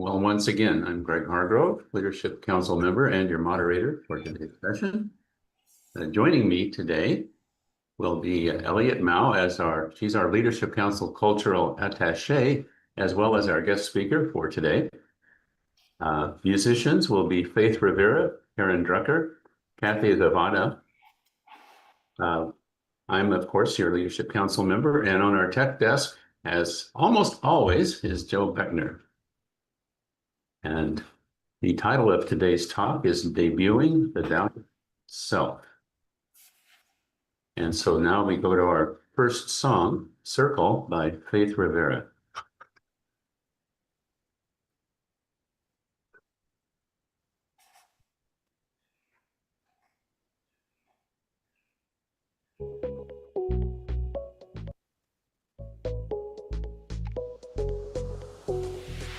Well, once again, I'm Greg Hargrove, Leadership Council member and your moderator for today's session. Joining me today will be Elliotte Mao she's our Leadership Council Cultural Attaché, as well as our guest speaker for today. Musicians will be Faith Rivera, Karen Drucker, Kathy Zavada. I'm, of course, your Leadership Council member, and on our tech desk, as almost always, is Joe Beckner. And the title of today's talk is Debuting the Doubted Self. And so now we go to our first song, Circle by Faith Rivera.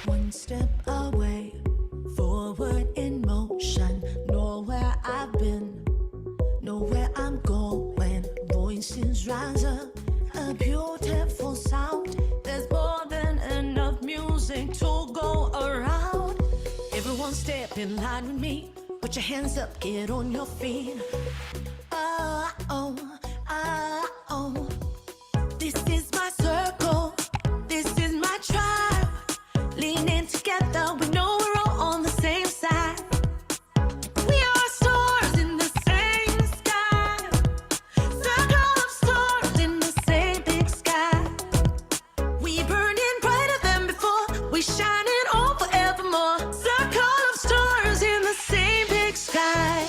One step away, forward in motion, know where I've been, know where I'm going. Voices rise up, a beautiful sound. There's more than enough music to go around. Everyone step in line with me. Put your hands up, get on your feet. Oh, oh, oh, oh. This is my circle. This is my tribe. Leaning together, we know we're all on the same side. We are stars in the same sky. Circle of stars in the same big sky. We burning brighter than before. We shining on forevermore. Circle of stars in the same big sky.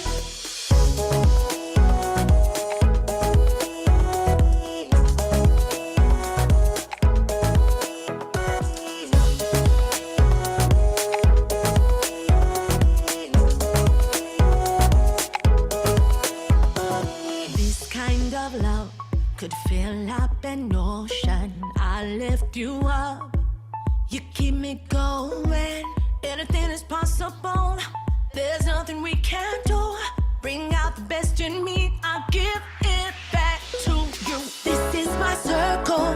This kind of love could fill up an ocean. I lift you up, you keep me going. Anything is possible, there's nothing we can't do. Bring out the best in me, I'll give it back to you. This is my circle,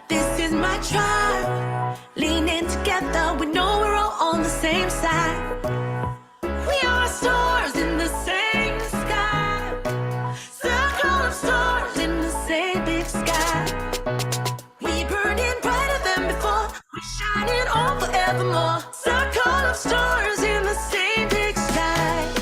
this is my tribe. Leaning together, we know we're all on the same side. We are stars in the same sky. Circle of stars in the same big sky. We burning brighter than before. We shining on forevermore. Circle of stars in the same big sky.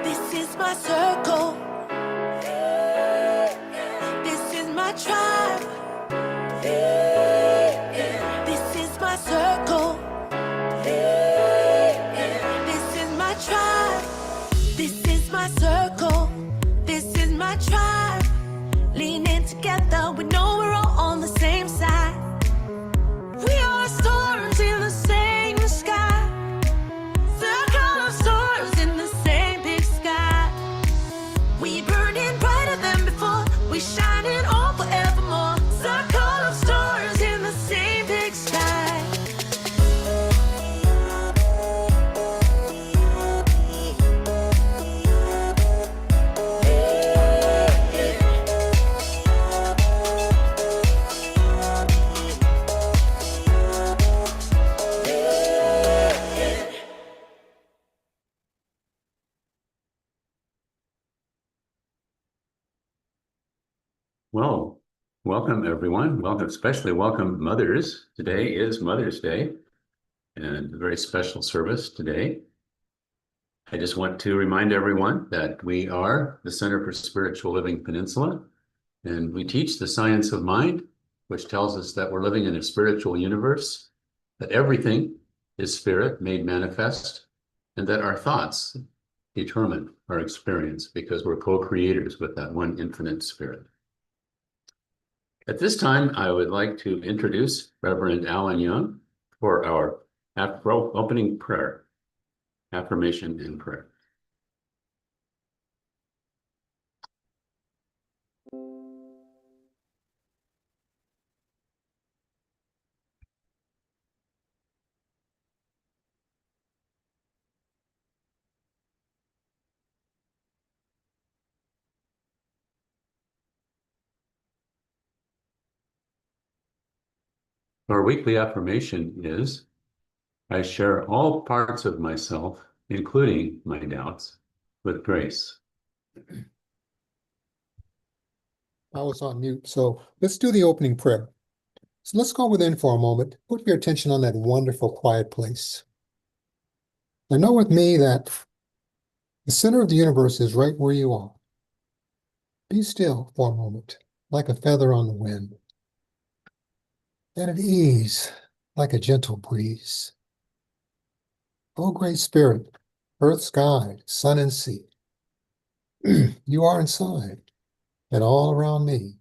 This is my circle. This is my tribe. This is my circle. This is my tribe. This is my circle. This is my tribe. Leaning together, we know we're all on the same side. We are stars in the same sky. Circle of stars in the same big sky. We burning brighter than before. We shining on forevermore. Circle of stars in the same big sky. Well, welcome everyone. Welcome, especially welcome mothers. Today is Mother's Day and a very special service today. I just want to remind everyone that we are the Center for Spiritual Living Peninsula, and we teach the science of mind, which tells us that we're living in a spiritual universe, that everything is spirit made manifest, and that our thoughts determine our experience because we're co-creators with that one infinite spirit. At this time, I would like to introduce Reverend Alan Young for our opening prayer, affirmation and prayer. Our weekly affirmation is, I share all parts of myself, including my doubts, with grace. I was on mute, so let's do the opening prayer. So let's go within for a moment. Put your attention on that wonderful quiet place. And know with me that the center of the universe is right where you are. Be still for a moment, like a feather on the wind, and at ease, like a gentle breeze. O great spirit, earth, sky, sun, and sea, you are inside and all around me.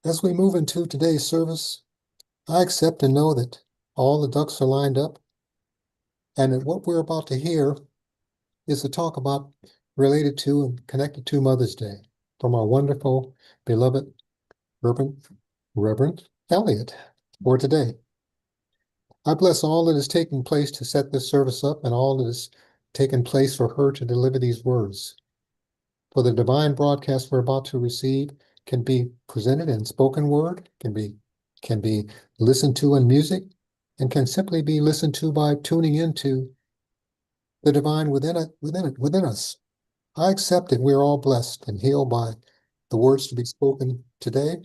As we move into today's service, I accept and know that all the ducks are lined up, and that what we're about to hear is a talk about related to and connected to Mother's Day from our wonderful, beloved Reverend Elliotte for today. I bless all that is taking place to set this service up and all that is taken place for her to deliver these words. For the divine broadcast we're about to receive can be presented in spoken word, can be listened to in music, and can simply be listened to by tuning into the divine within us. I accept that we're all blessed and healed by the words to be spoken today.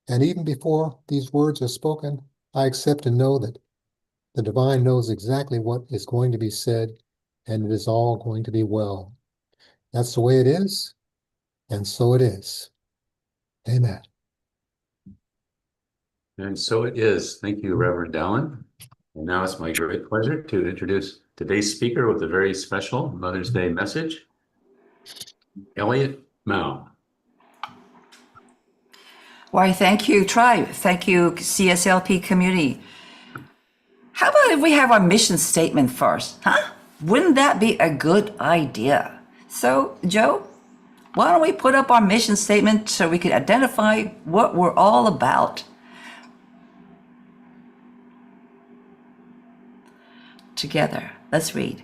And even before these words are spoken, I accept and know that the divine knows exactly what is going to be said, and it is all going to be well. That's the way it is, and so it is. Amen. And so it is. Thank you, Reverend Allen. And now it's my great pleasure to introduce today's speaker with a very special Mother's Day message, Elliotte Mao. Why, thank you, Tribe. Thank you, CSLP community. How about if we have our mission statement first, huh? Wouldn't that be a good idea? So, Joe, why don't we put up our mission statement so we can identify what we're all about? Together, let's read.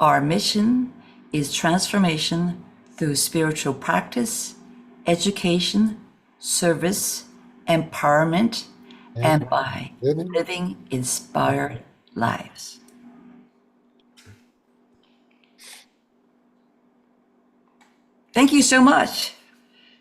Our mission is transformation through spiritual practice, education, service, empowerment, and by living inspired lives. Thank you so much.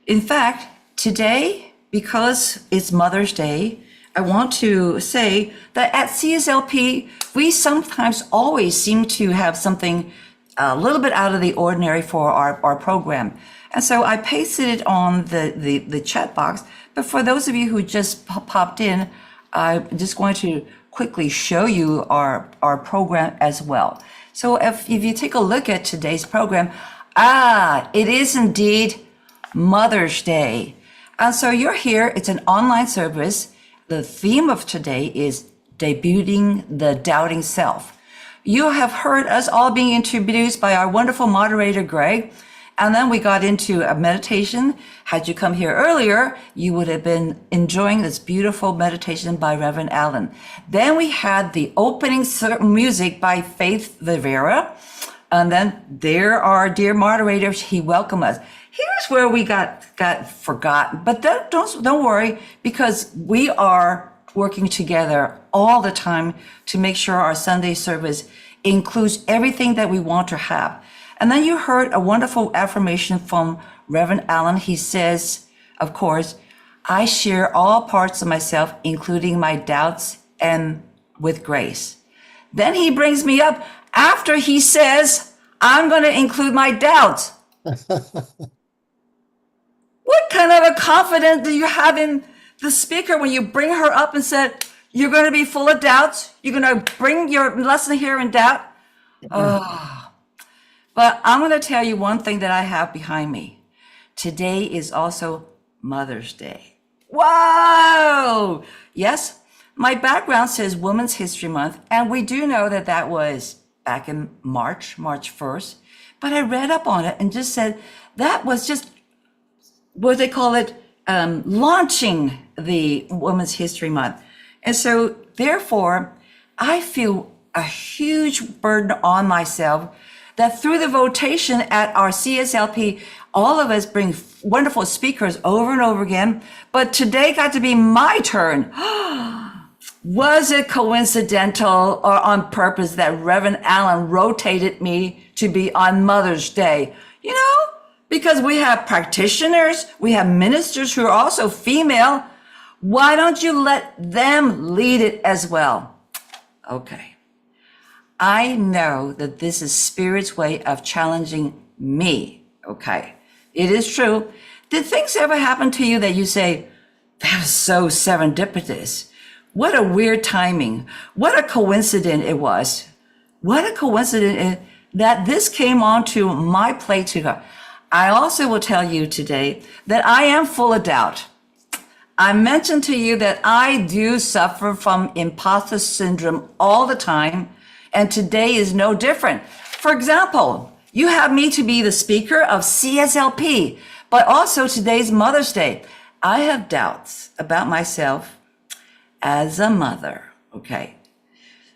In fact, today, because it's Mother's Day, I want to say that at CSLP, we sometimes always seem to have something a little bit out of the ordinary for our program. And so I pasted it on the chat box. But for those of you who just popped in, I'm just going to quickly show you our program as well. So if you take a look at today's program, it is indeed Mother's Day. And so you're here, it's an online service. The theme of today is debuting the doubting self. You have heard us all being introduced by our wonderful moderator, Greg. And then we got into a meditation. Had you come here earlier, you would have been enjoying this beautiful meditation by Reverend Allen. Then we had the opening music by Faith Rivera. And then there our dear moderator, he welcomed us. Here's where we got forgotten, but don't worry, because we are working together all the time to make sure our Sunday service includes everything that we want to have. And then you heard a wonderful affirmation from Reverend Allen. He says, of course, I share all parts of myself, including my doubts, and with grace. Then he brings me up after he says, I'm going to include my doubts. What kind of a confidence do you have in the speaker when you bring her up and said, you're going to be full of doubts? You're going to bring your lesson here in doubt? Oh. But I'm going to tell you one thing that I have behind me. Today is also Mother's Day. Whoa! Yes, my background says Women's History Month, and we do know that that was back in March 1st. But I read up on it and just said that was just, what they call it, launching the Women's History Month. And so therefore, I feel a huge burden on myself that through the votation at our CSLP All of us bring wonderful speakers over and over again, but today got to be my turn. Was it coincidental or on purpose that Reverend Allen rotated me to be on Mother's Day? You know, because we have practitioners, we have ministers who are also female. Why don't you let them lead it as well? Okay. I know that this is Spirit's way of challenging me. Okay. It is true. Did things ever happen to you that you say, that was so serendipitous? What a weird timing. What a coincidence it was. What a coincidence that this came onto my plate to go. I also will tell you today that I am full of doubt. I mentioned to you that I do suffer from imposter syndrome all the time, and today is no different. For example, you have me to be the speaker of CSLP, but also today's Mother's Day. I have doubts about myself as a mother, okay?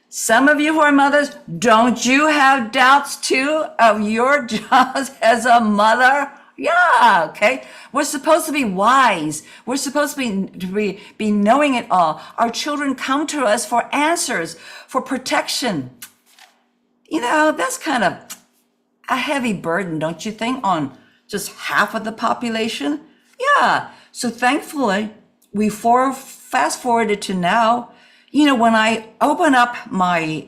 Some of you who are mothers, don't you have doubts too of your jobs as a mother? Yeah, okay. We're supposed to be wise. We're supposed to be knowing it all. Our children come to us for answers, for protection. You know, that's kind of a heavy burden, don't you think, on just half of the population? Yeah. So thankfully, we fast forwarded to now. You know, when I open up my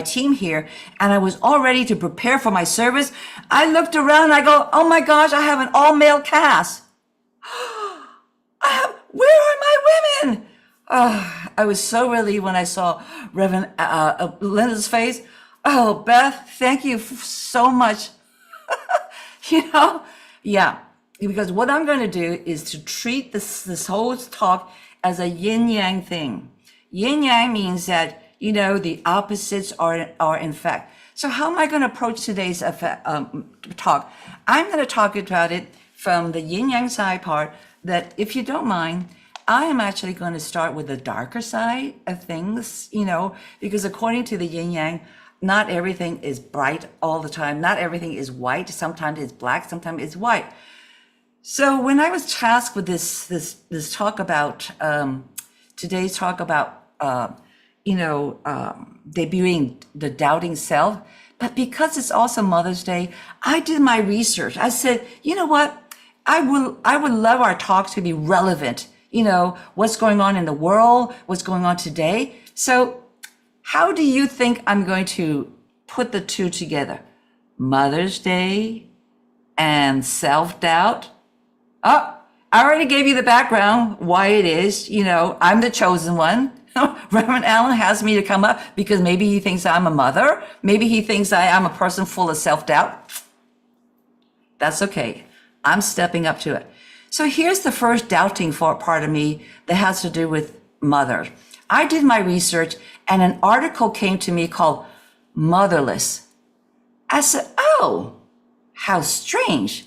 team here and I was all ready to prepare for my service, I looked around and I go, oh my gosh, I have an all male cast. Where are my women? I was so relieved when I saw Reverend Linda's face. Oh, Beth, thank you so much. You know, yeah, because what I'm going to do is to treat this whole talk as a yin yang thing. Yin yang means that, you know, the opposites are in fact. So how am I going to approach today's talk? I'm going to talk about it from the yin yang side part, that if you don't mind, I am actually going to start with the darker side of things, you know, because according to the yin yang, not everything is bright all the time. Not everything is white. Sometimes it's black, sometimes it's white. So when I was tasked with this talk about, today's talk about, debuting the doubting self, but because it's also Mother's Day, I did my research. I said, you know what? I would love our talk to be relevant. You know, what's going on in the world, what's going on today. So how do you think I'm going to put the two together? Mother's Day and self-doubt? Oh, I already gave you the background, why it is. You know, I'm the chosen one. Reverend Allen has me to come up because maybe he thinks I'm a mother. Maybe he thinks I am a person full of self-doubt. That's okay. I'm stepping up to it. So here's the first doubting part of me that has to do with mother. I did my research and an article came to me called Motherless. I said, oh, how strange.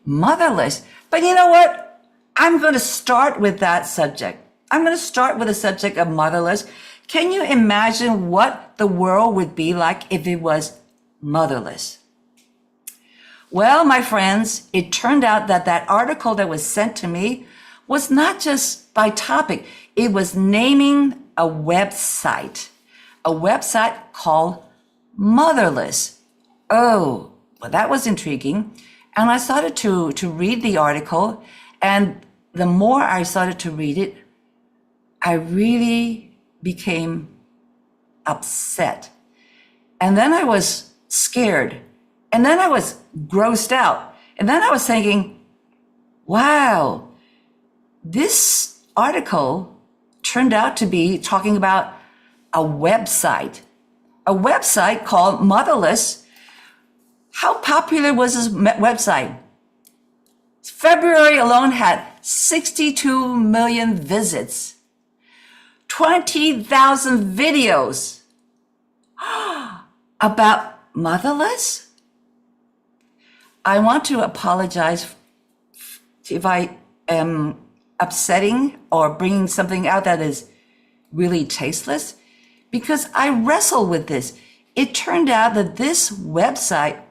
Motherless. But you know what? I'm going to start with that subject. I'm going to start with the subject of motherless. Can you imagine what the world would be like if it was motherless? Well, my friends, it turned out that that article that was sent to me was not just by topic. It was naming a website called Motherless. Oh, well, that was intriguing. And I started to read the article. And the more I started to read it, I really became upset. And then I was scared. And then I was grossed out. And then I was thinking, wow, this article turned out to be talking about a website called Motherless. How popular was this website? February alone had 62 million visits, 20,000 videos about motherless. I want to apologize if I am upsetting or bringing something out that is really tasteless, because I wrestle with this. It turned out that this website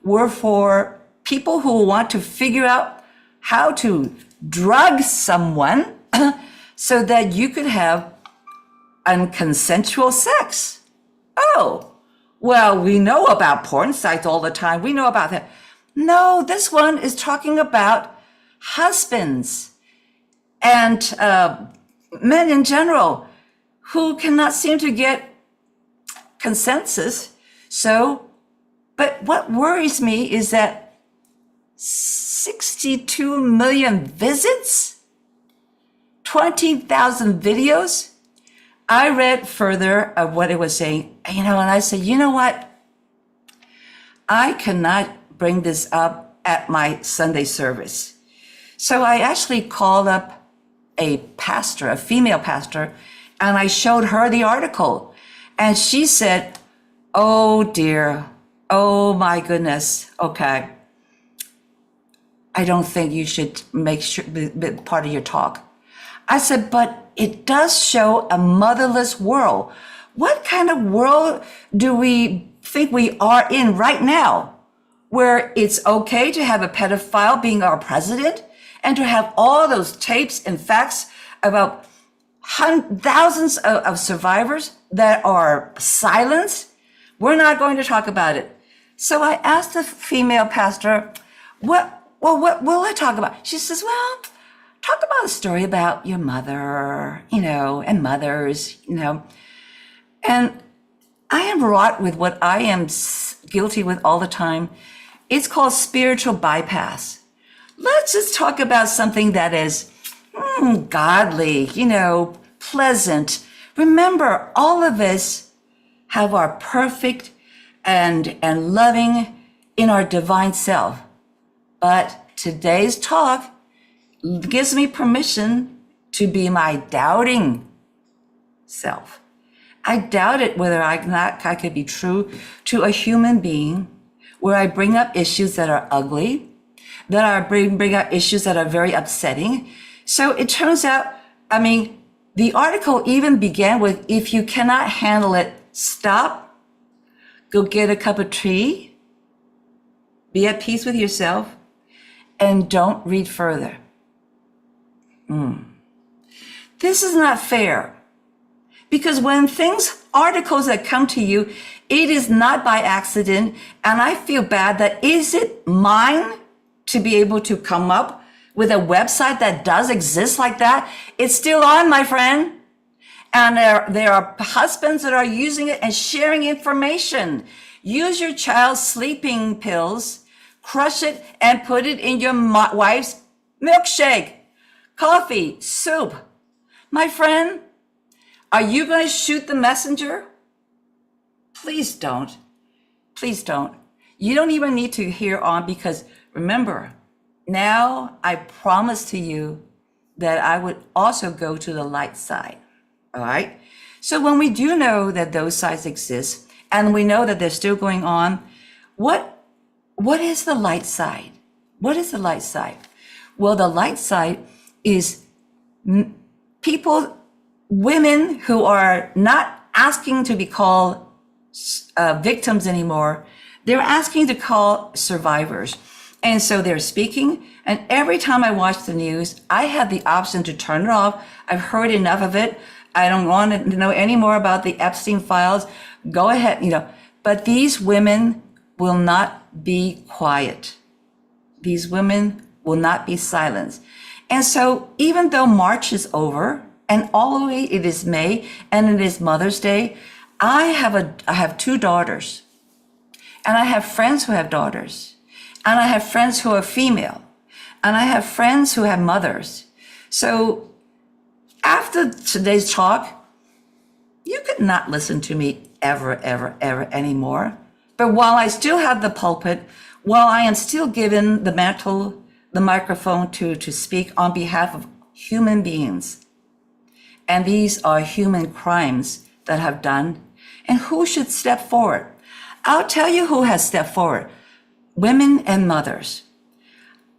were for people who want to figure out how to drug someone so that you could have unconsensual sex. Oh, well, we know about porn sites all the time. We know about that. No, this one is talking about husbands and men in general who cannot seem to get consensus. So, but what worries me is that 62 million visits, 20,000 videos. I read further of what it was saying, and I said, you know what? I cannot bring this up at my Sunday service. So I actually called up a pastor, a female pastor, and I showed her the article. And she said, oh dear, oh my goodness, okay. I don't think you should make sure be part of your talk. I said, but it does show a motherless world. What kind of world do we think we are in right now, where it's okay to have a pedophile being our president and to have all those tapes and facts about thousands of survivors that are silenced? We're not going to talk about it. So I asked the female pastor, what will I talk about? She says, well, talk about a story about your mother, and mothers, And I am wrought with what I am guilty with all the time. It's called spiritual bypass. Let's just talk about something that is godly, pleasant. Remember, all of us have our perfect and loving in our divine self. But today's talk gives me permission to be my doubting self. I doubted whether I could be true to a human being, where I bring up issues that are ugly, that I bring up issues that are very upsetting. So it turns out, the article even began with, if you cannot handle it, stop, go get a cup of tea, be at peace with yourself, and don't read further. This is not fair. Because when articles that come to you, it is not by accident. And I feel bad that, is it mine to be able to come up with a website that does exist like that? It's still on, my friend. And there are husbands that are using it and sharing information. Use your child's sleeping pills, crush it, and put it in your wife's milkshake, coffee, soup. My friend, are you going to shoot the messenger? Please don't. Please don't. You don't even need to hear on, because remember, now I promise to you that I would also go to the light side. All right. So when we do know that those sides exist, and we know that they're still going on, what is the light side? What is the light side? Well, the light side is people, women who are not asking to be called victims anymore. They're asking to call survivors. And so they're speaking. And every time I watch the news, I have the option to turn it off. I've heard enough of it. I don't want to know any more about the Epstein files. Go ahead, But these women will not be quiet. These women will not be silenced. And so even though March is over, and all the way it is May, and it is Mother's Day, I have two daughters. And I have friends who have daughters. And I have friends who are female. And I have friends who have mothers. So after today's talk, you could not listen to me ever anymore. But while I still have the pulpit, while I am still given the mantle, the microphone to speak on behalf of human beings, and these are human crimes that have done, and who should step forward? I'll tell you who has stepped forward. Women and mothers.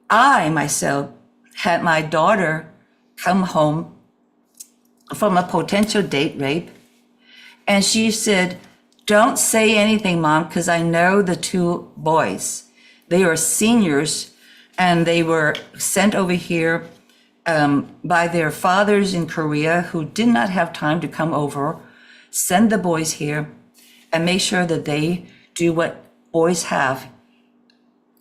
I myself had my daughter come home from a potential date rape, and she said, "Don't say anything, Mom, because I know the two boys. They are seniors, and they were sent over here by their fathers in Korea who did not have time to come over, send the boys here, and make sure that they do what boys have,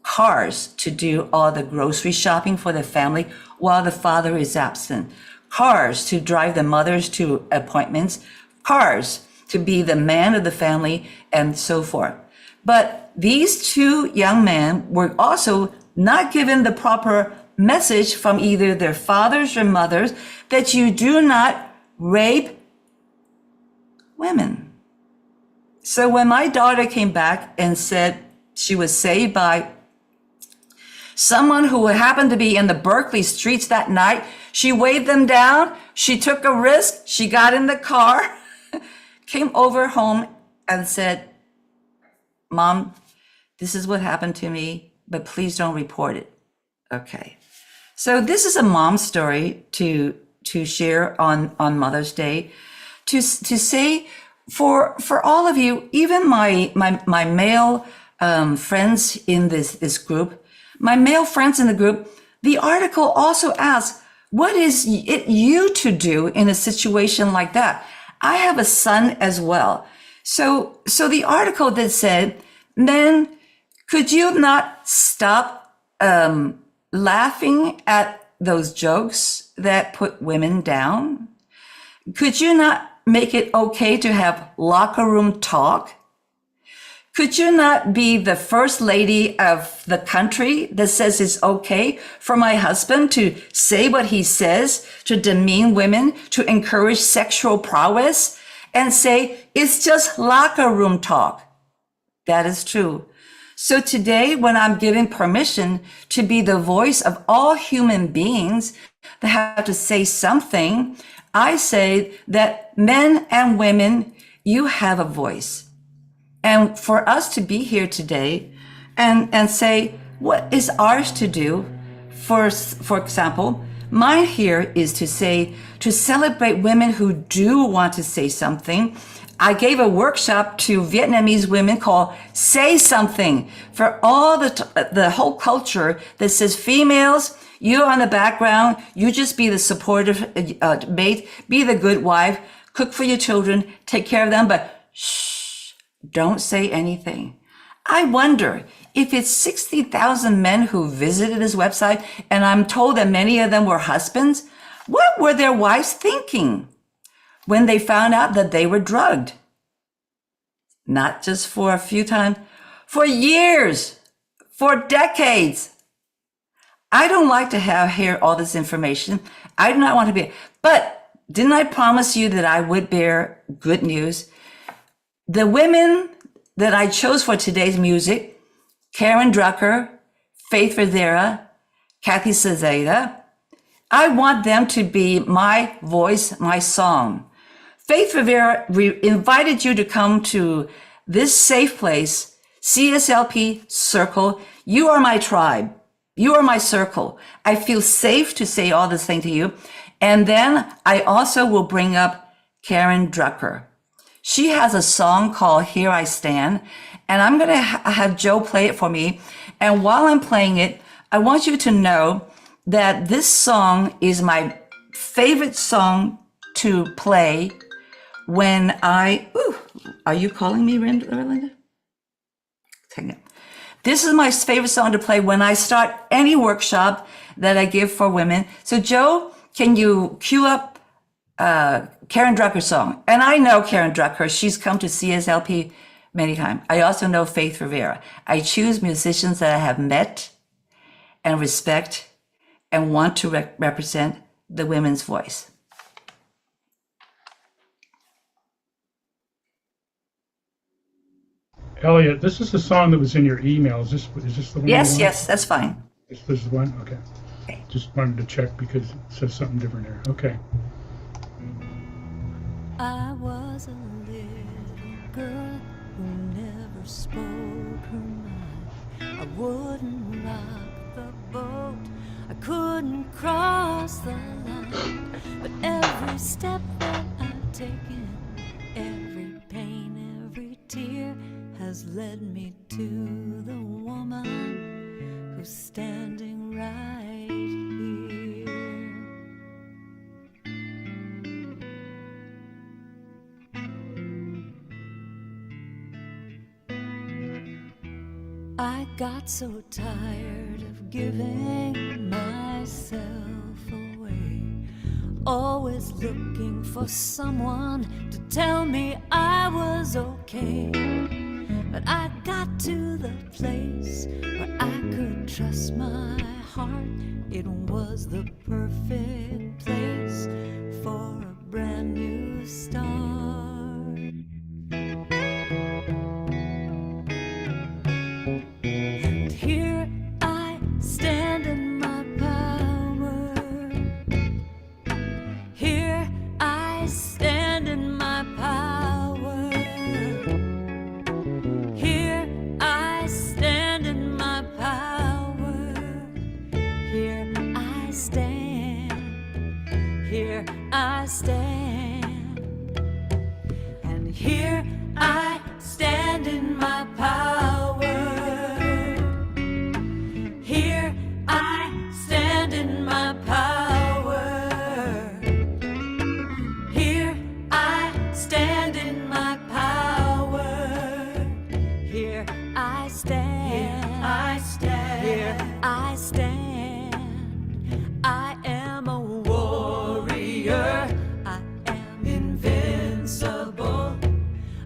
cars to do all the grocery shopping for the family while the father is absent, cars to drive the mothers to appointments, cars to be the man of the family, and so forth. But these two young men were also not given the proper message from either their fathers or mothers that you do not rape women. So when my daughter came back and said she was saved by someone who happened to be in the Berkeley streets that night, she waved them down, she took a risk, she got in the car, came over home and said, Mom, this is what happened to me, but please don't report it. Okay. So this is a mom story to share on Mother's Day, to say for all of you, even my male friends in this group, my male friends in the group, the article also asks, what is it you to do in a situation like that? I have a son as well. So the article that said, men, could you not stop laughing at those jokes that put women down? Could you not make it okay to have locker room talk? Could you not be the first lady of the country that says it's okay for my husband to say what he says, to demean women, to encourage sexual prowess, and say it's just locker room talk? That is true. So today, when I'm given permission to be the voice of all human beings that have to say something, I say that men and women, you have a voice. And for us to be here today and say, what is ours to do? For example, mine here is to say, to celebrate women who do want to say something. I gave a workshop to Vietnamese women called Say Something, for all the whole culture that says females, you're on the background, you just be the supportive mate, be the good wife, cook for your children, take care of them, but shh, don't say anything. I wonder if it's 60,000 men who visited this website, and I'm told that many of them were husbands, what were their wives thinking when they found out that they were drugged? Not just for a few times, for years, for decades. I don't like to hear all this information. I do not want to be, but didn't I promise you that I would bear good news? The women that I chose for today's music, Karen Drucker, Faith Rivera, Kathy Sazeda, I want them to be my voice, my song. Faith Rivera invited you to come to this safe place, CSLP Circle. You are my tribe. You are my circle. I feel safe to say all this thing to you. And then I also will bring up Karen Drucker. She has a song called Here I Stand, and I'm going to have Joe play it for me. And while I'm playing it, I want you to know that this song is my favorite song to play when are you calling me, Linda? This is my favorite song to play when I start any workshop that I give for women. So Joe, can you cue up Karen Drucker's song? And I know Karen Drucker. She's come to CSLP many times. I also know Faith Rivera. I choose musicians that I have met and respect and want to represent the women's voice. Elliotte, this is the song that was in your email. Is this the one? Yes, that's fine. This is the one? Okay. Just wanted to check because it says something different here. Okay. I was a little girl who never spoke her mind. I wouldn't rock the boat, I couldn't cross the line. But every step that I've taken, every pain, every tear has led me to the woman who's standing right here. I got so tired of giving myself away, always looking for someone to tell me I was okay. But I got to the place where I could trust my heart. It was the perfect place for a brand new start. And here I stand in my power. Here I stand in my power. Here I stand in my power. Here I stand. Here I stand. And here I stand in my power. Here I stand in my power. Here I stand in my power. Here I stand. Here I stand. I am a warrior. I am invincible.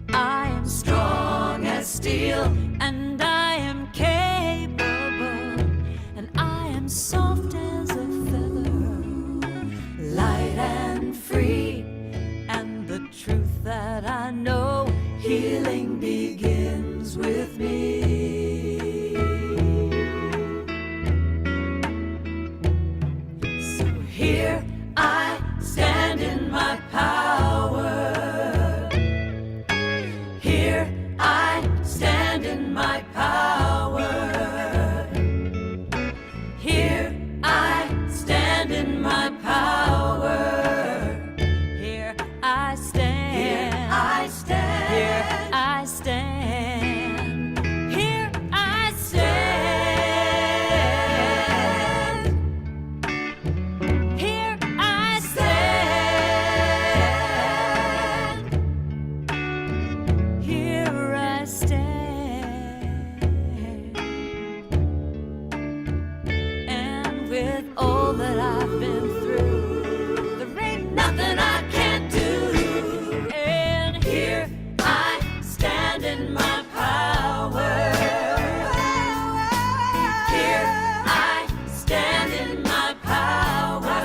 I am strong as steel, and I am capable, and I am soft as a feather, light and free, and the truth that I know, healing begins with me. So here I stand in my power. Here I stand in my power. Here I stand in my power. Here I stand. Here I stand. Here I stand. Here I stand. Here I stand. Here I stand. And with all that I've been through, there ain't nothing I can't do. And here I stand in my power. Here I stand in my power.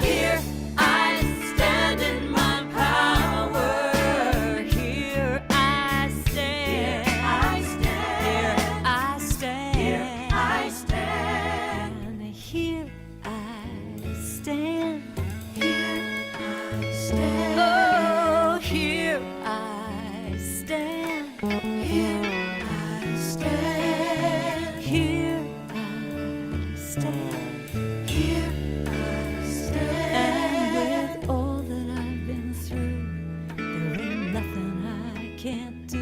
Here I stand in my power. Here I stand. Here I stand. Here I stand. Here I stand. Here I stand. Oh, here I stand. Here I stand. Here I stand. Here I stand. And with all that I've been through, there ain't nothing I can't do.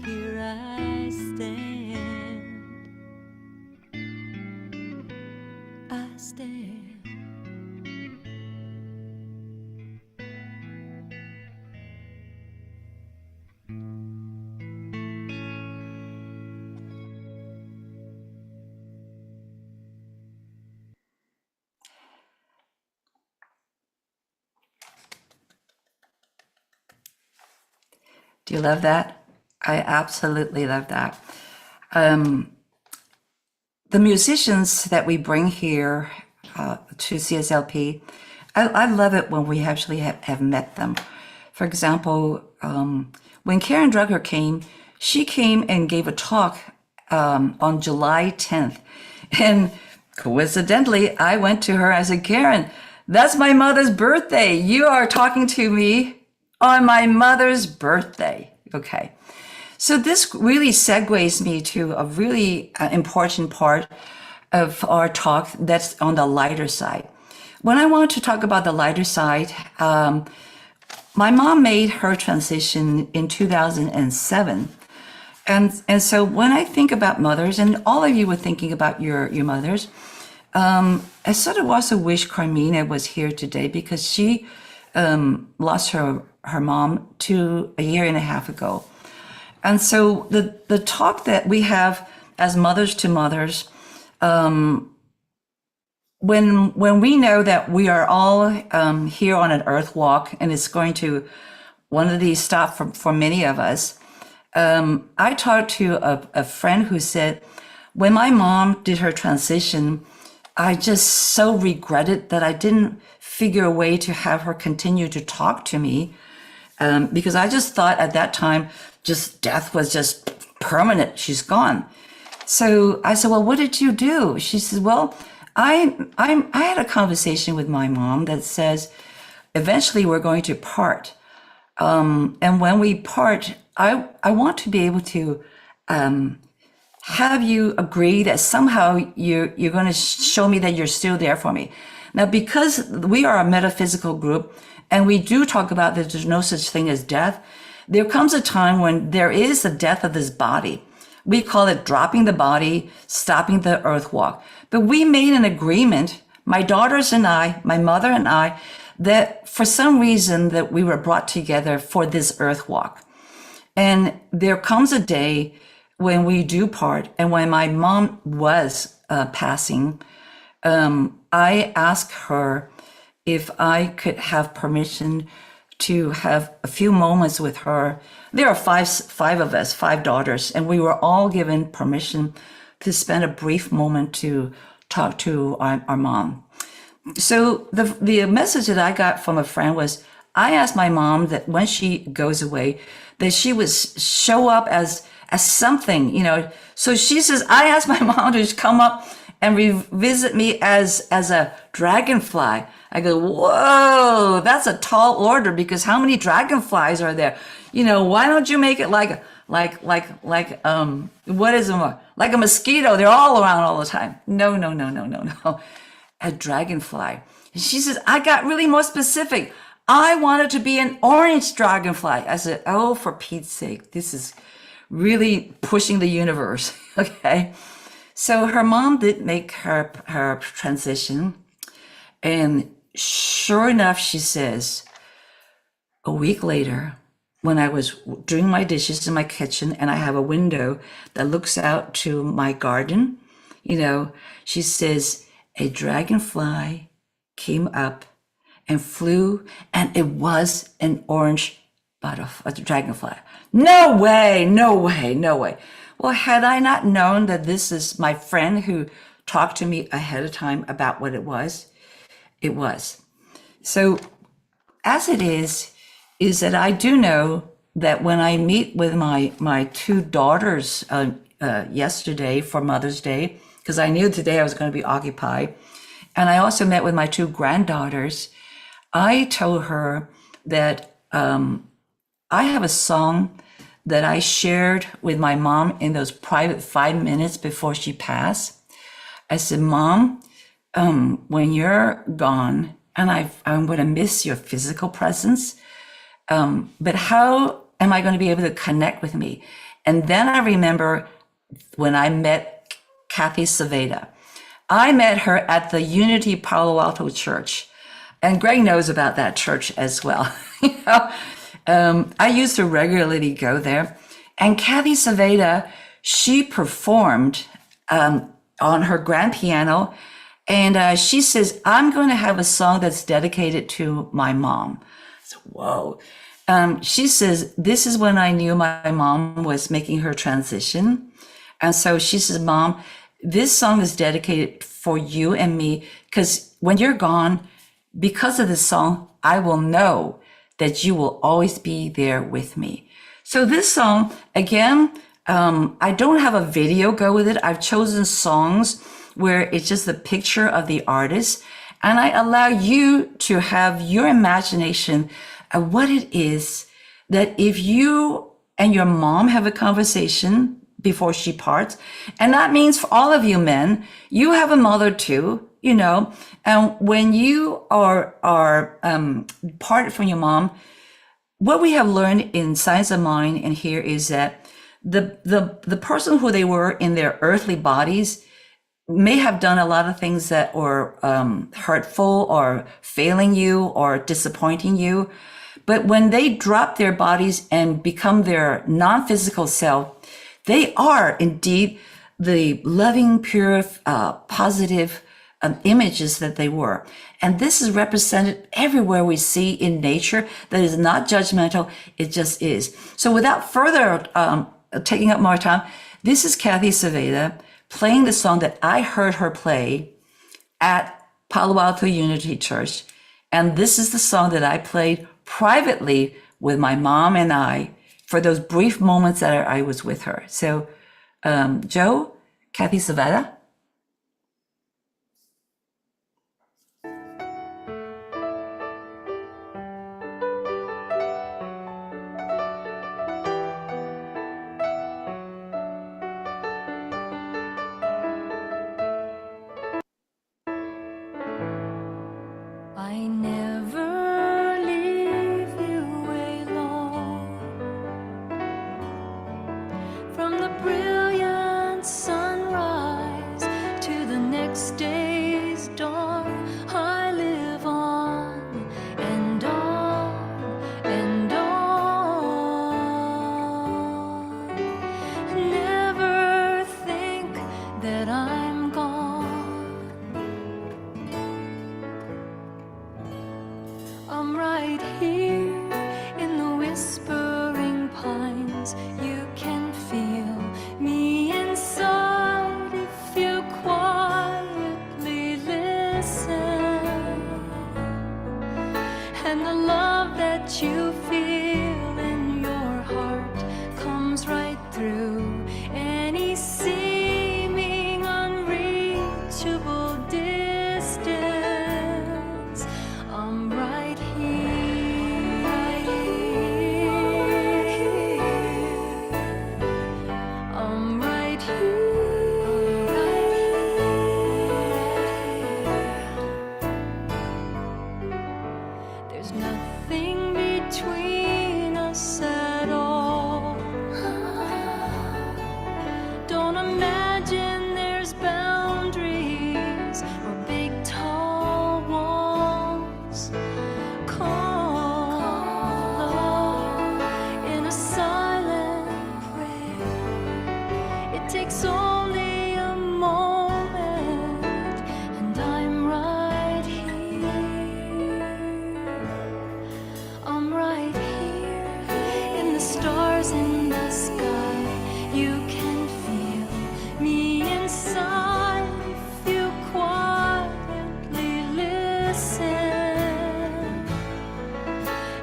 Here I stand. I stand. Do you love that? I absolutely love that. The musicians that we bring here to CSLP, I love it when we actually have met them. For example, when Karen Drugger came, she came and gave a talk on July 10th. And coincidentally, I went to her. I said, Karen, that's my mother's birthday. You are talking to me on my mother's birthday. Okay. So this really segues me to a really important part of our talk that's on the lighter side. When I want to talk about the lighter side, my mom made her transition in 2007. And so when I think about mothers, and all of you were thinking about your mothers, I sort of also wish Carmina was here today because she lost her mom a year and a half ago. And so the talk that we have as mothers to mothers, when we know that we are all here on an earth walk, and it's going to one of these stop for many of us. I talked to a friend who said, when my mom did her transition, I just so regretted that I didn't figure a way to have her continue to talk to me, because I just thought at that time, just death was just permanent. She's gone. So I said, well, what did you do? She said, well, I had a conversation with my mom that says, eventually we're going to part. And when we part, I want to be able to have you agree that somehow you're going to show me that you're still there for me. Now, because we are a metaphysical group and we do talk about that there's no such thing as death, there comes a time when there is the death of this body. We call it dropping the body, stopping the earth walk. But we made an agreement, my daughters and I, my mother and I, that for some reason that we were brought together for this earth walk. And there comes a day when we do part, and when my mom was passing, I asked her if I could have permission to have a few moments with her. There are five of us, five daughters, and we were all given permission to spend a brief moment to talk to our mom. So the message that I got from a friend was, I asked my mom that when she goes away, that she would show up as something, you know. So she says, I asked my mom to come up and revisit me as a dragonfly. I go, whoa, that's a tall order, because how many dragonflies are there? You know, why don't you make it like what is it? Like a mosquito? They're all around all the time. No. A dragonfly. And she says, I got really more specific. I wanted to be an orange dragonfly. I said, oh, for Pete's sake, this is really pushing the universe. Okay. So her mom did make her transition. And sure enough, she says, a week later, when I was doing my dishes in my kitchen and I have a window that looks out to my garden, you know, she says, a dragonfly came up and flew, and it was an orange butterfly, a dragonfly. No way. Well, had I not known that this is my friend who talked to me ahead of time about what it was. So as it is that I do know that when I meet with my two daughters yesterday for Mother's Day, because I knew today I was going to be occupied, and I also met with my two granddaughters, I told her that I have a song that I shared with my mom in those private 5 minutes before she passed. I said, Mom, when you're gone, and I'm going to miss your physical presence, but how am I going to be able to connect with me? And then I remember when I met Kathy Saveda. I met her at the Unity Palo Alto Church, and Greg knows about that church as well. You know, I used to regularly go there, and Kathy Saveda, she performed on her grand piano, and she says, I'm going to have a song that's dedicated to my mom. So, whoa. She says, this is when I knew my mom was making her transition. And so she says, Mom, this song is dedicated for you and me, because when you're gone, because of this song, I will know that you will always be there with me. So this song, again, I don't have a video go with it. I've chosen songs where it's just the picture of the artist, and I allow you to have your imagination of what it is that if you and your mom have a conversation before she parts, and that means for all of you men, you have a mother too, you know, and when you are parted from your mom, what we have learned in Science of Mind and here is that the person who they were in their earthly bodies may have done a lot of things that were hurtful or failing you or disappointing you. But when they drop their bodies and become their non-physical self, they are indeed the loving, pure, positive images that they were. And this is represented everywhere we see in nature that is not judgmental. It just is. So without further taking up more time, this is Kathy Saveda playing the song that I heard her play at Palo Alto Unity Church. And this is the song that I played privately with my mom and I for those brief moments that I was with her. So, Joe, Kathy Saveda. I never leave you alone. From the brilliant sunrise to the next day's dawn, I live on and on and on. Never think that I'm gone. I'm right here in the whispering pines. You can feel me inside if you quietly listen. And the love that you feel in your heart comes right through any seeming unreachable distance. I'm right here, right here. I'm right here, right here. There's nothing between us at all. Don't imagine there's boundaries or big tall walls. Call in a silent prayer. It takes only a moment, and I'm right here. I'm right here in the stars in the sky. You can feel me inside if you quietly listen.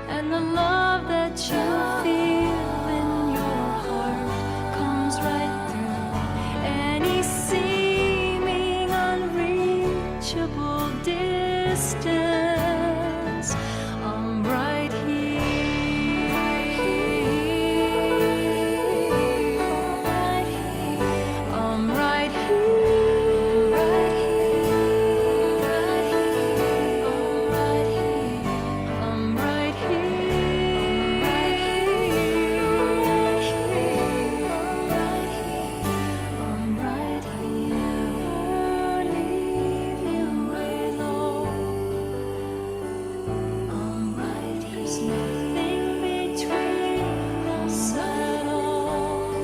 And the love that you feel in your heart comes right through any seeming unreachable distance. I'm right here, right here. I'm right here, right here, right here. I'm right here, right here. I'm right here. Never leave you alone. I'm right here. There's nothing between us at all.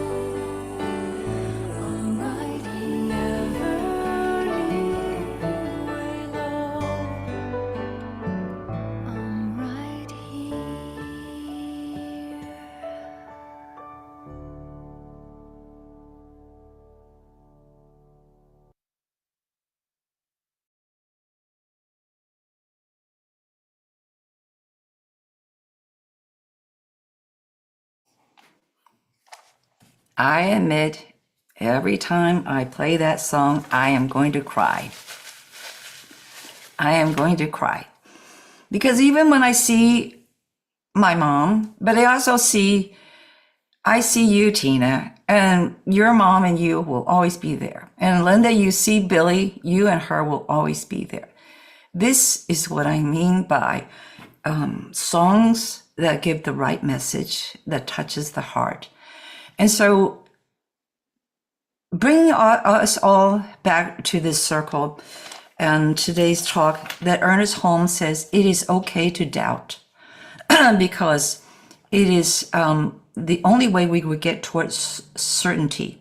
I'm right here. Never leave you alone. I'm right here. I admit, every time I play that song, I am going to cry. I am going to cry. Because even when I see my mom, but I see you, Tina, and your mom and you will always be there. And Linda, you see Billy, you and her will always be there. This is what I mean by songs that give the right message, that touches the heart. And so bringing us all back to this circle and today's talk, that Ernest Holmes says it is okay to doubt because it is the only way we would get towards certainty.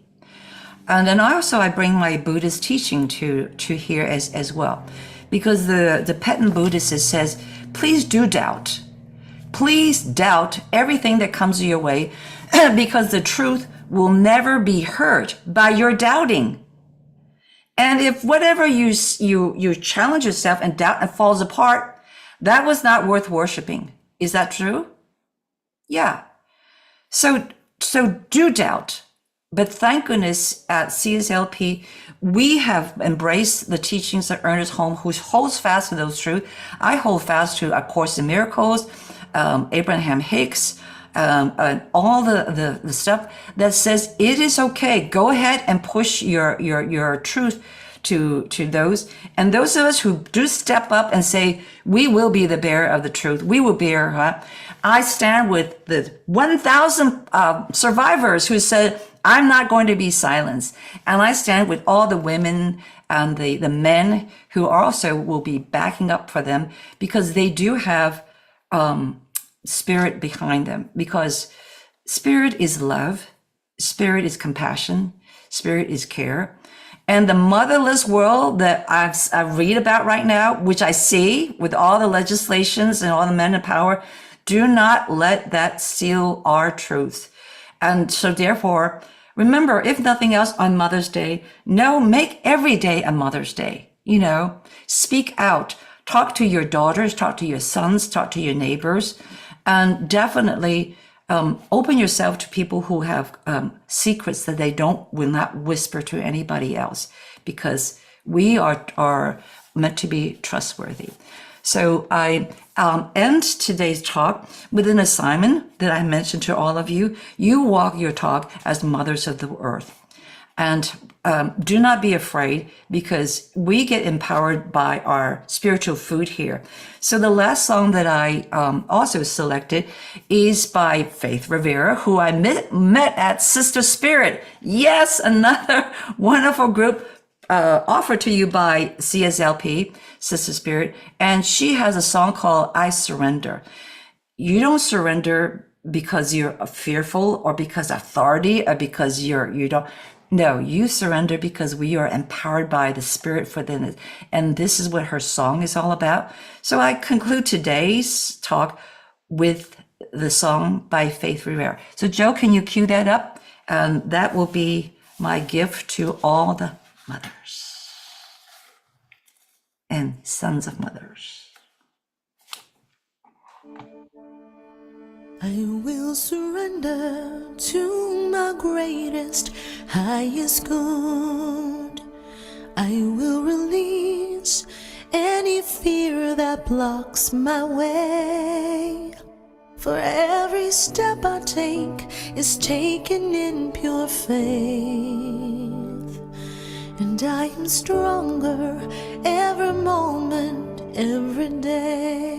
And then I bring my Buddhist teaching to here as well, because the Tibetan Buddhist says, please do doubt. Please doubt everything that comes your way because the truth will never be hurt by your doubting. And if whatever you challenge yourself and doubt and falls apart, that was not worth worshiping. Is that true? Yeah. So do doubt. But thank goodness at CSLP, we have embraced the teachings of Ernest Holmes, who holds fast to those truths. I hold fast to A Course in Miracles, Abraham Hicks, and all the stuff that says it is okay. Go ahead and push your truth to those. And those of us who do step up and say, we will be the bearer of the truth. We will bear. I stand with the 1,000 survivors who said, I'm not going to be silenced. And I stand with all the women and the men who also will be backing up for them, because they do have spirit behind them, because spirit is love, spirit is compassion, spirit is care. And the motherless world that I read about right now, which I see with all the legislations and all the men in power, do not let that steal our truth. And so therefore, remember, if nothing else on Mother's Day, make every day a Mother's Day. Speak out, talk to your daughters, talk to your sons, talk to your neighbors, and definitely open yourself to people who have secrets that they will not whisper to anybody else, because we are meant to be trustworthy. So I end today's talk with an assignment that I mentioned to all of you. You walk your talk as mothers of the earth. And do not be afraid, because we get empowered by our spiritual food here. So the last song that I also selected is by Faith Rivera, who I met at Sister Spirit. Yes, another wonderful group offered to you by CSLP, Sister Spirit. And she has a song called I Surrender. You don't surrender because you're fearful or because authority or because you don't. No, you surrender because we are empowered by the Spirit within us. And this is what her song is all about. So I conclude today's talk with the song by Faith Rivera. So Joe, can you cue that up? And that will be my gift to all the mothers and sons of mothers. I will surrender to my greatest, highest good. I will release any fear that blocks my way. For every step I take is taken in pure faith. And I am stronger every moment, every day.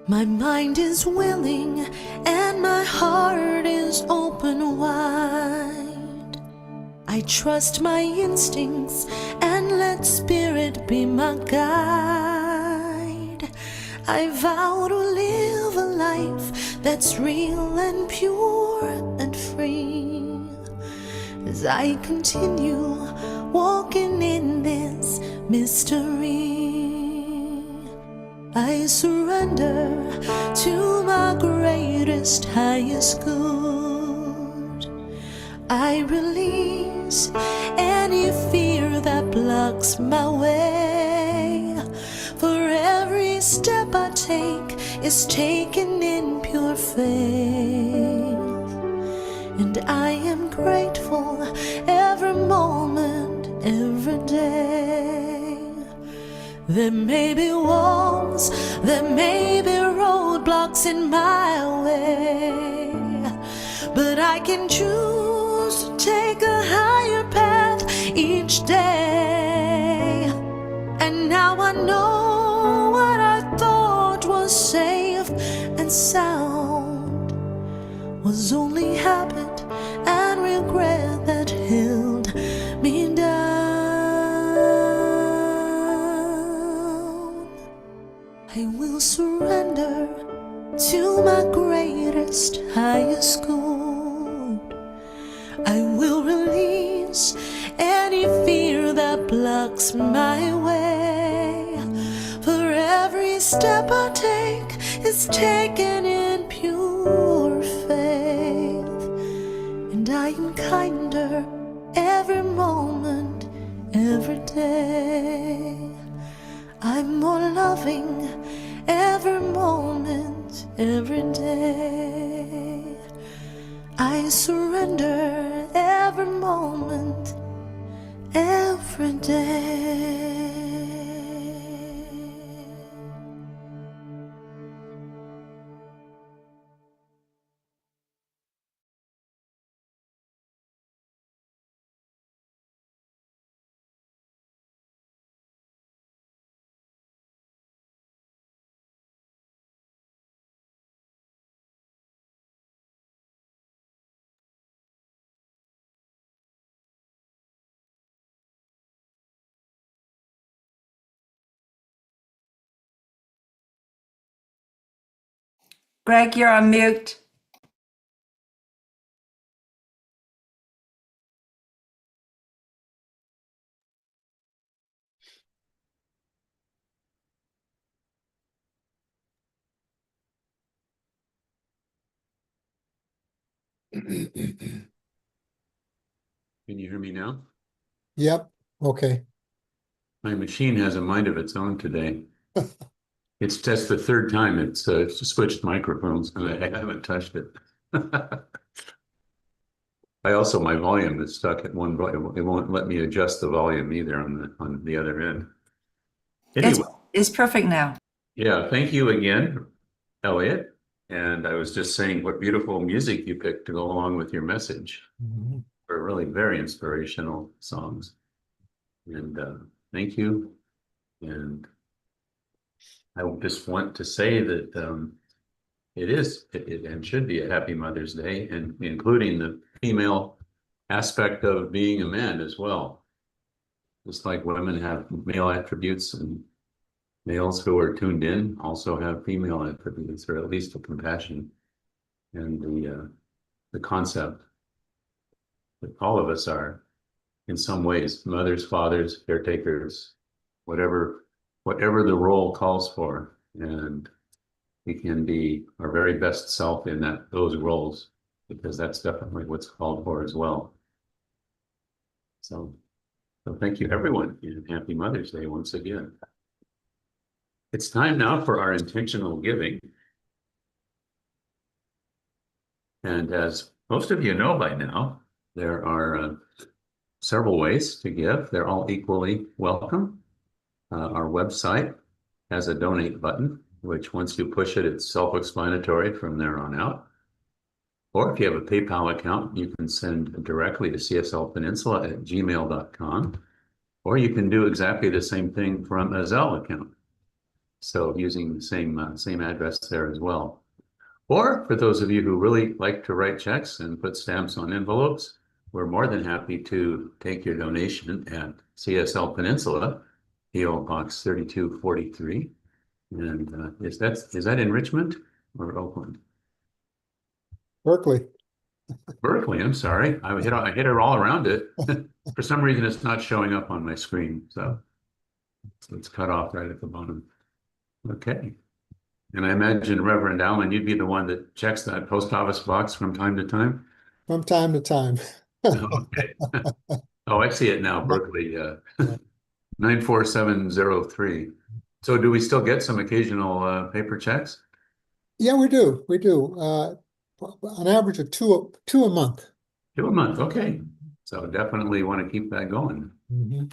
My mind is willing and my heart is open wide. I trust my instincts and let Spirit be my guide. I vow to live a life that's real and pure and free, as I continue walking in this mystery. I surrender to my greatest, highest good. I release any fear that blocks my way. For every step I take is taken in pure faith. And I am grateful every moment, every day. There may be walls, there may be roadblocks in my way, but I can choose to take a higher path each day. And now I know what I thought was safe and sound was only habit and regret that held me down. I will surrender to my greatest, highest good. I will release any fear that blocks my way. For every step I take is taken in pure faith, and I am kinder every moment, every day. I'm more loving every moment, every day. I surrender every moment, every day. Greg, you're on mute. Can you hear me now? Yep, okay. My machine has a mind of its own today. It's just the third time it's switched microphones and I haven't touched it. My volume is stuck at one volume. It won't let me adjust the volume either on the other end. Anyway, It's perfect now. yeah, thank you again, Elliot. And I was just saying what beautiful music you picked to go along with your message. Mhm. For really very inspirational songs. And thank you. And I just want to say that it and should be a happy Mother's Day, and including the female aspect of being a man as well. Just like women have male attributes, and males who are tuned in also have female attributes, or at least a compassion and the concept that all of us are, in some ways, mothers, fathers, caretakers, whatever the role calls for, and we can be our very best self in those roles, because that's definitely what's called for as well. So thank you, everyone, and happy Mother's Day once again. It's time now for our intentional giving. And as most of you know by now, there are several ways to give. They're all equally welcome. Our website has a donate button, which once you push it, it's self-explanatory from there on out. Or if you have a PayPal account, you can send directly to cslpeninsula@gmail.com, or you can do exactly the same thing from a Zelle account. So using the same address there as well. Or for those of you who really like to write checks and put stamps on envelopes, we're more than happy to take your donation at CSL Peninsula, PO Box 3243. And is that in Richmond or Oakland? Berkeley. Berkeley, I'm sorry. I hit her all around it. For some reason, it's not showing up on my screen. So it's cut off right at the bottom. Okay. And I imagine, Reverend Allen, you'd be the one that checks that post office box from time to time? From time to time. Okay. Oh, I see it now, Berkeley, 94703. So do we still get some occasional paper checks? Yeah, we do. We do. An average of two a month. 2 a month, okay. So definitely want to keep that going. Mhm.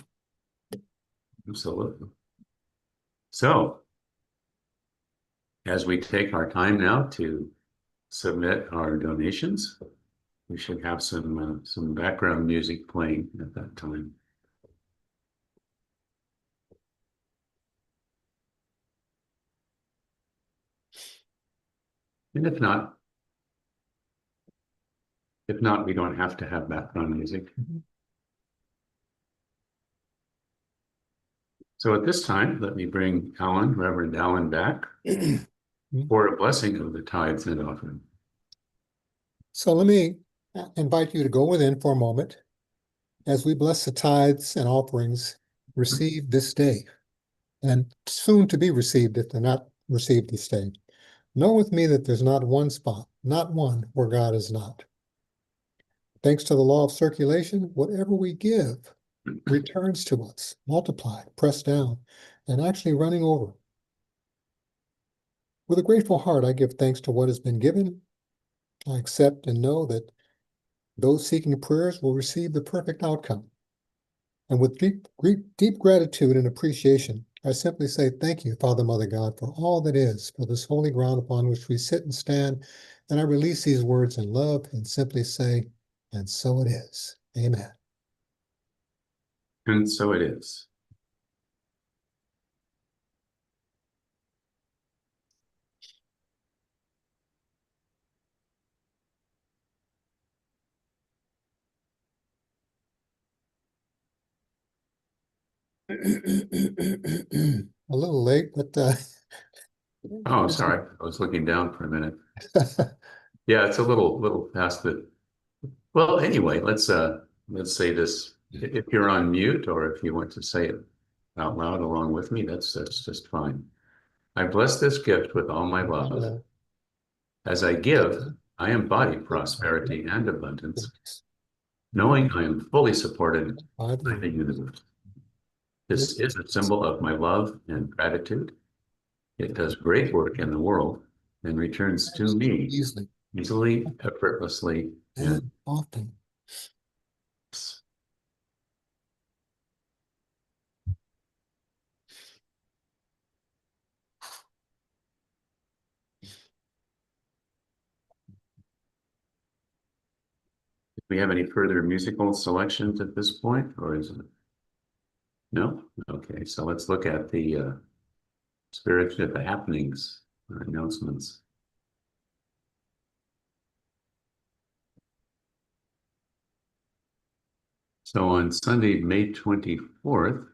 Absolutely. So as we take our time now to submit our donations, we should have some background music playing at that time. And if not, If not, we don't have to have background music. Mhm. So at this time, let me bring Reverend Alan, back for a blessing of the tithes and offering. So let me invite you to go within for a moment as we bless the tithes and offerings received this day and soon to be received if they're not received this day. Know with me that there's not one spot, not one where God is not. Thanks to the law of circulation, whatever we give returns to us, multiplied, pressed down, and actually running over. With a grateful heart, I give thanks to what has been given. I accept and know that those seeking prayers will receive the perfect outcome. And with deep gratitude and appreciation, I simply say thank you, Father, Mother God, for all that is, for this holy ground upon which we sit and stand. And I release these words in love and simply say, and so it is. Amen. And so it is. A little late, but Oh, sorry. I was looking down for a minute. Yeah, it's a little past the. Well, anyway, let's say this. If you're on mute or if you want to say it out loud along with me, that's just fine. I bless this gift with all my love. As I give, I embody prosperity and abundance, knowing I am fully supported by the universe. This is a symbol of my love and gratitude. It does great work in the world and returns to me easily, effortlessly, and often. Do we have any further musical selections at this point, or is it? No? Okay, so let's look at the spirit of the happenings announcements. So on Sunday, May 24th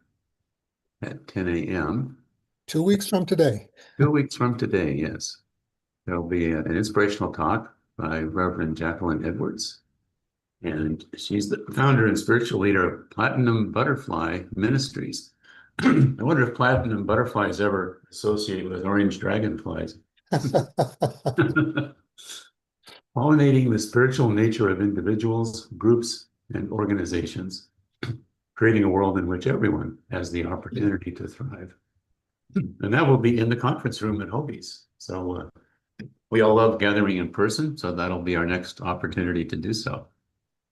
at 10 a.m. 2 weeks from today. 2 weeks from today, yes. There'll be an inspirational talk by Reverend Jacqueline Edwards. And she's the founder and spiritual leader of Platinum Butterfly Ministries. I wonder if Platinum Butterfly is ever associated with orange dragonflies. Pollinating the spiritual nature of individuals, groups, and organizations, creating a world in which everyone has the opportunity to thrive. And that will be in the conference room at Hobie's. So we all love gathering in person, so that'll be our next opportunity to do so.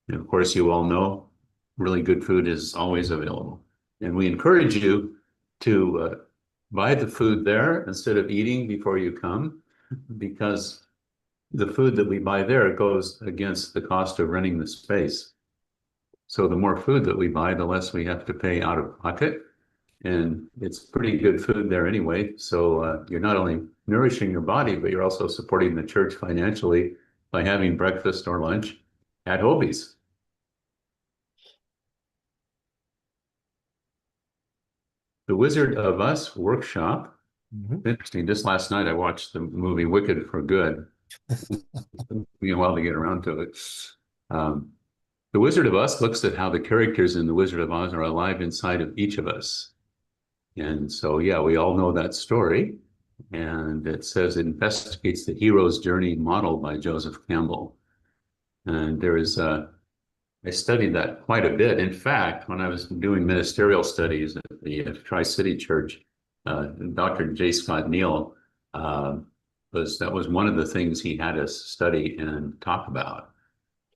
And of course, you all know really good food is always available. And we encourage you to buy the food there instead of eating before you come, because the food that we buy there goes against the cost of renting the space. So the more food that we buy, the less we have to pay out of pocket. And it's pretty good food there anyway. So you're not only nourishing your body, but you're also supporting the church financially by having breakfast or lunch at Hobie's. The Wizard of Us workshop. Interesting. Just last night, I watched the movie Wicked for Good. It took me a while to get around to it. The Wizard of Us looks at how the characters in The Wizard of Oz are alive inside of each of us. And so, yeah, we all know that story. And it says it investigates the hero's journey modeled by Joseph Campbell. And there is I studied that quite a bit. In fact, when I was doing ministerial studies at the Tri-City Church, Dr. J. Scott Neal that was one of the things he had us study and talk about.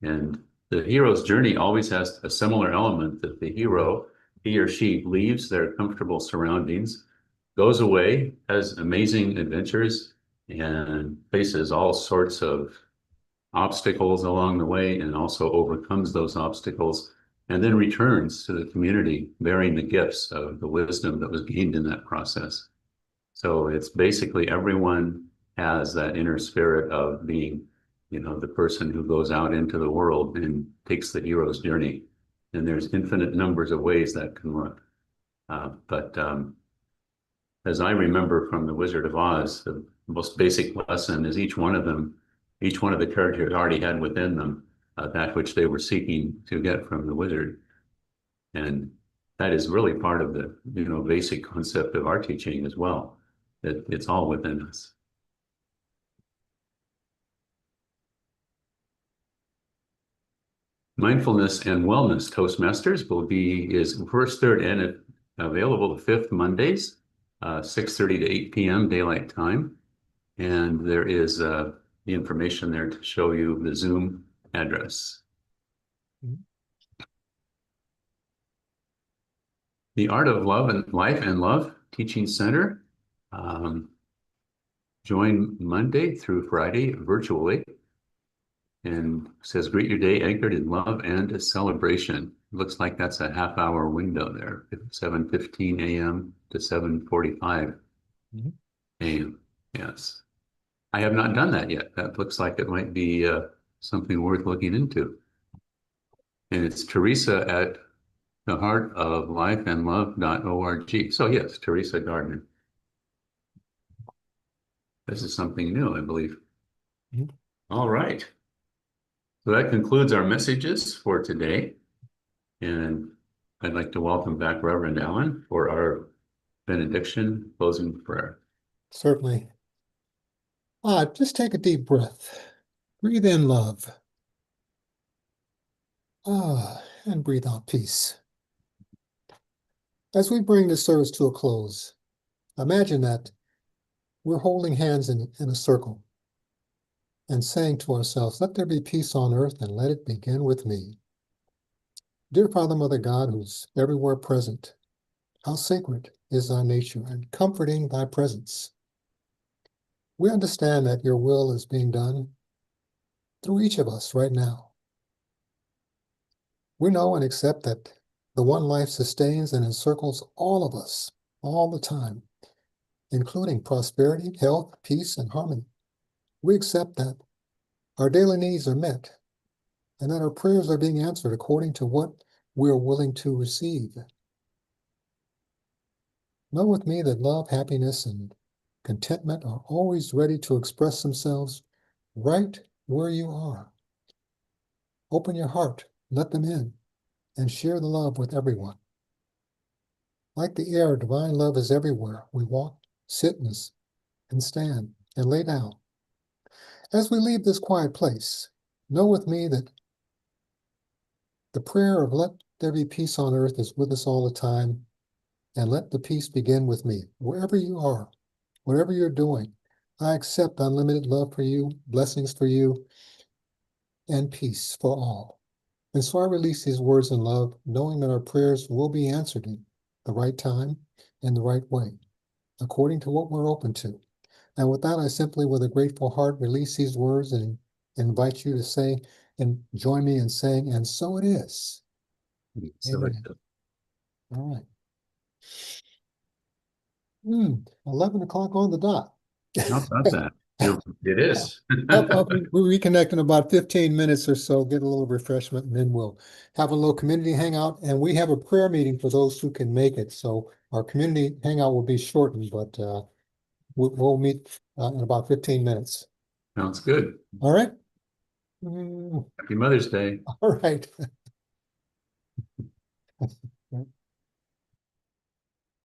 And the hero's journey always has a similar element that the hero, he or she, leaves their comfortable surroundings, goes away, has amazing adventures, and faces all sorts of obstacles along the way, and also overcomes those obstacles, and then returns to the community bearing the gifts of the wisdom that was gained in that process. So it's basically everyone has that inner spirit of being you know, the person who goes out into the world and takes the hero's journey. And there's infinite numbers of ways that can look. But as I remember from The Wizard of Oz, the most basic lesson is each one of the characters already had within them that which they were seeking to get from the wizard. And that is really part of the, you know, basic concept of our teaching as well, that it's all within us. Mindfulness and Wellness Toastmasters is first, third, and available the fifth Mondays, 6:30 to 8 p.m. daylight time. And there is the information there to show you the Zoom address. The Art of Love and Life and Love Teaching Center. Join Monday through Friday virtually. And says, greet your day anchored in love and celebration. Looks like that's a half-hour window there, 7:15 a.m. to 7:45 a.m. Yes. I have not done that yet. That looks like it might be something worth looking into. And it's Teresa at theheartoflifeandlove.org. So yes, Teresa Gardner. This is something new, I believe. All right. So that concludes our messages for today. And I'd like to welcome back Reverend Allen for our benediction closing prayer. Certainly. Just take a deep breath. Breathe in love. And breathe out peace. As we bring this service to a close, imagine that we're holding hands in a circle and saying to ourselves, let there be peace on earth and let it begin with me. Dear Father, Mother God, who's everywhere present, how sacred is thy nature and comforting thy presence. We understand that your will is being done through each of us right now. We know and accept that the one life sustains and encircles all of us all the time, including prosperity, health, peace, and harmony. We accept that our daily needs are met and that our prayers are being answered according to what we are willing to receive. Know with me that love, happiness, and contentment are always ready to express themselves right where you are. Open your heart, let them in, and share the love with everyone. Like the air, divine love is everywhere. We walk, sit, and stand, and lay down. As we leave this quiet place, know with me that the prayer of let there be peace on earth is with us all the time, and let the peace begin with me. Wherever you are, whatever you're doing, I accept unlimited love for you, blessings for you, and peace for all. And so I release these words in love, knowing that our prayers will be answered in the right time and the right way, according to what we're open to. And with that, I simply, with a grateful heart, release these words and invite you to say and join me in saying, and so it is. So Amen. All right. 11 o'clock on the dot. how about that? It is. We'll reconnect in about 15 minutes or so, get a little refreshment, and then we'll have a little community hangout. And we have a prayer meeting for those who can make it. So our community hangout will be shortened, but we'll meet in about 15 minutes. Sounds good. All right. Happy Mother's Day. All right.